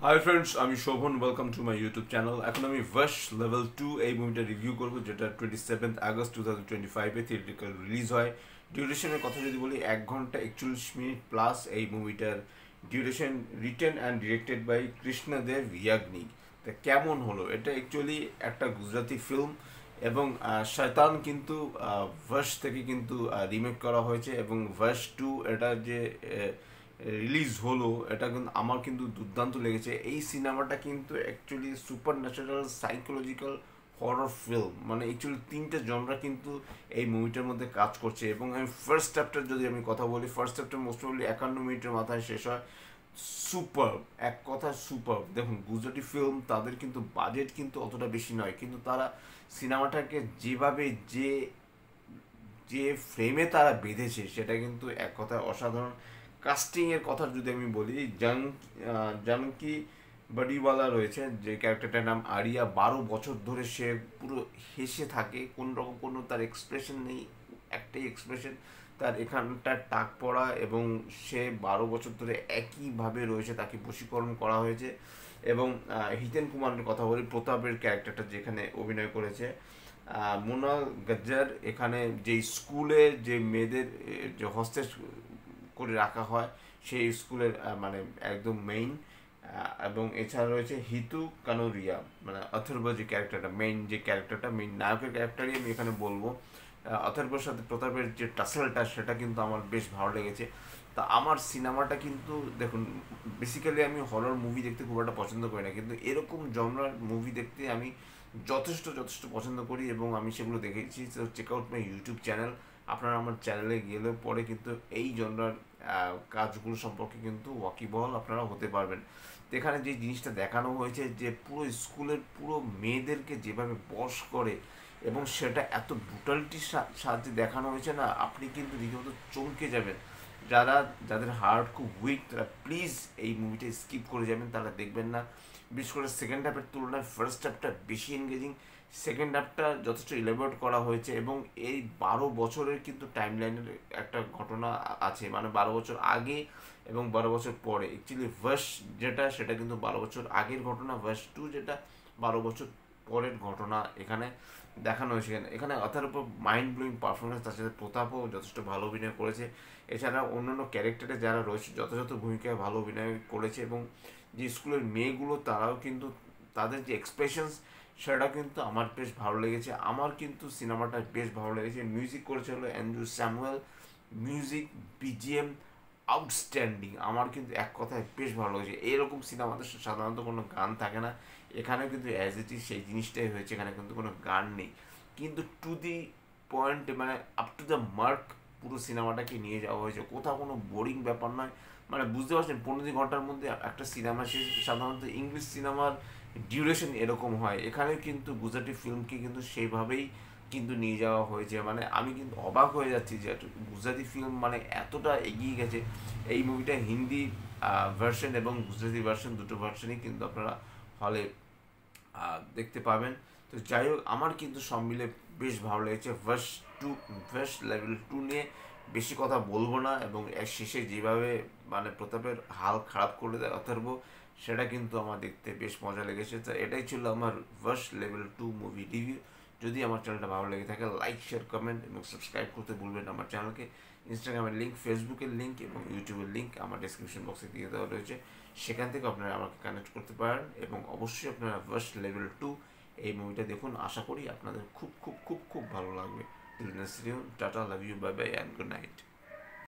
High friends, আমি Shovan. Welcome to my YouTube channel. এখন আমি ভাশ লেভেল 2 এই মুভিটা রিভিউ করবো, যেটা 27 আগস্ট 2025-এ থিয়েট্রিক্যাল রিলিজ হয়। ডিউরেশনের কথা যদি বলি, 1 ঘন্টা 41 মিনিট প্লাস এই মুভিটার duration. Written and directed by Krishnadev Yagnik. তা কেমন হলো এটা? অ্যাকচুয়ালি একটা গুজরাটি ফিল্ম, এবং শয়তান কিন্তু ভাশ থেকে কিন্তু রিমেক করা হয়েছে, এবং ভাশ 2 এটা যে রিলিজ হলো, এটা কিন্তু আমার কিন্তু দুর্দান্ত লেগেছে। এই সিনেমাটা কিন্তু actually super natural psychological horror film, মানে অ্যাকচুয়ালি তিনটে জনরা কিন্তু এই মুভিটার মধ্যে কাজ করছে। এবং আমি ফার্স্ট চ্যাপ্টার যদি আমি কথা বলি, ফার্স্ট চ্যাপ্টার মোস্ট প্রবলি 51 মিনিটের মাথায় শেষ হয়। সুপার, এক কথা সুপার। দেখুন, গুজরাটি ফিল্ম, তাদের কিন্তু বাজেট কিন্তু অতটা বেশি নয়, কিন্তু তারা সিনেমাটাকে যেভাবে যে যে ফ্রেমে তারা বেঁধেছে, সেটা কিন্তু এক কথায় অসাধারণ। কাস্টিংয়ের কথা যদি আমি বলি, জানকি বাডিওয়ালা রয়েছে, যে ক্যারেক্টারটার নাম আরিয়া। 12 বছর ধরে সে পুরো হেসে থাকে, কোনো রকম কোনো তার এক্সপ্রেশন নেই, একটাই এক্সপ্রেশন তার এখানটা টাক পড়া, এবং সে 12 বছর ধরে একইভাবে রয়েছে, তাকে বশীকরণ করা হয়েছে। এবং হিতেন কুমারের কথা বলি, প্রতাপের ক্যারেক্টারটা যেখানে অভিনয় করেছে মোনা গজ্জার। এখানে যে স্কুলে যে মেয়েদের যে হস্টেস করে রাখা হয়, সেই স্কুলের মানে একদম মেইন। এবং এছাড়া রয়েছে হিতু কানোরিয়া, মানে অথর্ব যে ক্যারেক্টারটা, মেইন যে ক্যারেক্টারটা, মেইন নায়কের ক্যারেক্টারই আমি এখানে বলবো। অথর্বর সাথে প্রতাপের যে টাসেলটা, সেটা কিন্তু আমার বেশ ভালো লেগেছে। তা আমার সিনেমাটা কিন্তু দেখুন, বেসিক্যালি আমি হরর মুভি দেখতে খুব একটা পছন্দ করি না, কিন্তু এরকম জনরার মুভি দেখতে আমি যথেষ্ট যথেষ্ট পছন্দ করি, এবং আমি সেগুলো দেখেছি। তো check out my YouTube channel. আপনারা আমার চ্যানেলে গেলে পরে কিন্তু এই জনরার কাজগুলো সম্পর্কে কিন্তু ওয়াকিবহাল আপনারা হতে পারবেন। তো এখানে যে জিনিসটা দেখানো হয়েছে, যে পুরো স্কুলের পুরো মেয়েদেরকে যেভাবে বশ করে, এবং সেটা এত ব্রুটালিটির সাহায্যে দেখানো হয়েছে না, আপনি কিন্তু রীতিমতো চমকে যাবেন। যাদের হার্ট খুব উইক, তারা প্লিজ এই মুভিটা স্কিপ করে যাবেন, তারা দেখবেন না। বিশেষ করে সেকেন্ড হাফের তুলনায় ফার্স্ট হাফটা বেশি এনগেজিং। সেকেন্ড হাফটা যথেষ্ট ইলাবোরেট করা হয়েছে, এবং এই 12 বছরের কিন্তু টাইম লাইনের একটা ঘটনা আছে, মানে 12 বছর আগে এবং 12 বছর পরে। অ্যাকচুয়ালি ভার্স যেটা, সেটা কিন্তু 12 বছর আগের ঘটনা। ভার্স 2 যেটা, 12 বছর পরের ঘটনা এখানে দেখানো হয়েছে। এখানে অথার উপর মাইন্ড ব্লোয়িং পারফরমেন্স, তার সাথে প্রতাপও যথেষ্ট ভালো অভিনয় করেছে। এছাড়া অন্যান্য ক্যারেক্টারে যারা রয়েছে, যথাযথ ভূমিকায় ভালো অভিনয় করেছে। এবং যে স্কুলের মেয়েগুলো, তারাও কিন্তু তাদের যে এক্সপ্রেশনস, সেটা কিন্তু আমার বেশ ভালো লেগেছে। আমার কিন্তু সিনেমাটা বেশ ভালো লেগেছে। মিউজিক করেছে হলো Andrew Samuel. Music, BGM outstanding. আমার কিন্তু এক কথায় বেশ ভালো লেগেছে। এরকম সিনেমাতে সাধারণত কোনো গান থাকে না, এখানে কিন্তু অ্যাজ ইট ইজ সেই জিনিসটাই হয়েছে। এখানে কিন্তু কোনো গান নেই, কিন্তু টু দি পয়েন্ট, মানে আপ টু দ্য মার্ক পুরো সিনেমাটাকে নিয়ে যাওয়া হয়েছে। কোথাও কোনো বোরিং ব্যাপার নয়। মানে বুঝতে পারছেন, 15 ঘন্টার মধ্যে একটা সিনেমা শেষ। সাধারণত ইংলিশ সিনেমার ডিউরেশন এরকম হয়, এখানে কিন্তু গুজরাটি ফিল্মকে কিন্তু সেইভাবেই কিন্তু নিয়ে যাওয়া হয়েছে। মানে আমি কিন্তু অবাক হয়ে যাচ্ছি যে গুজরাটি ফিল্ম মানে এতটা এগিয়ে গেছে। এই মুভিটা হিন্দি ভার্সন এবং গুজরাটি ভার্সন, দুটো ভার্সনই কিন্তু আপনারা হলে দেখতে পাবেন। তো যাই হোক, আমার কিন্তু সব মিলে বেশ ভালো লেগেছে। টু ভার্স লেভেল 2 নিয়ে বেশি কথা বলবো না, এবং এর শেষে যেভাবে মানে প্রতাপের হাল খারাপ করে দেয় অথর্ব, সেটা কিন্তু আমার দেখতে বেশ মজা লেগেছে। তো এটাই ছিল আমার ভার্স লেভেল 2 মুভি রিভিউ। যদি আমার চ্যানেলটা ভালো লেগে থাকে, লাইক, শেয়ার, কমেন্ট এবং সাবস্ক্রাইব করতে ভুলবেন আমার চ্যানেলকে। ইনস্টাগ্রামের লিঙ্ক, ফেসবুকের লিঙ্ক এবং ইউটিউবের লিঙ্ক আমার ডেসক্রিপশন বক্সে দিয়ে দেওয়া রয়েছে। সেখান থেকে আপনারা আমাকে কানেক্ট করতে পারেন, এবং অবশ্যই আপনারা ভার্স লেভেল 2 এই মুভিটা দেখুন। আশা করি আপনাদের খুব খুব খুব খুব ভালো লাগবে। Tata, love you, bye bye and good night.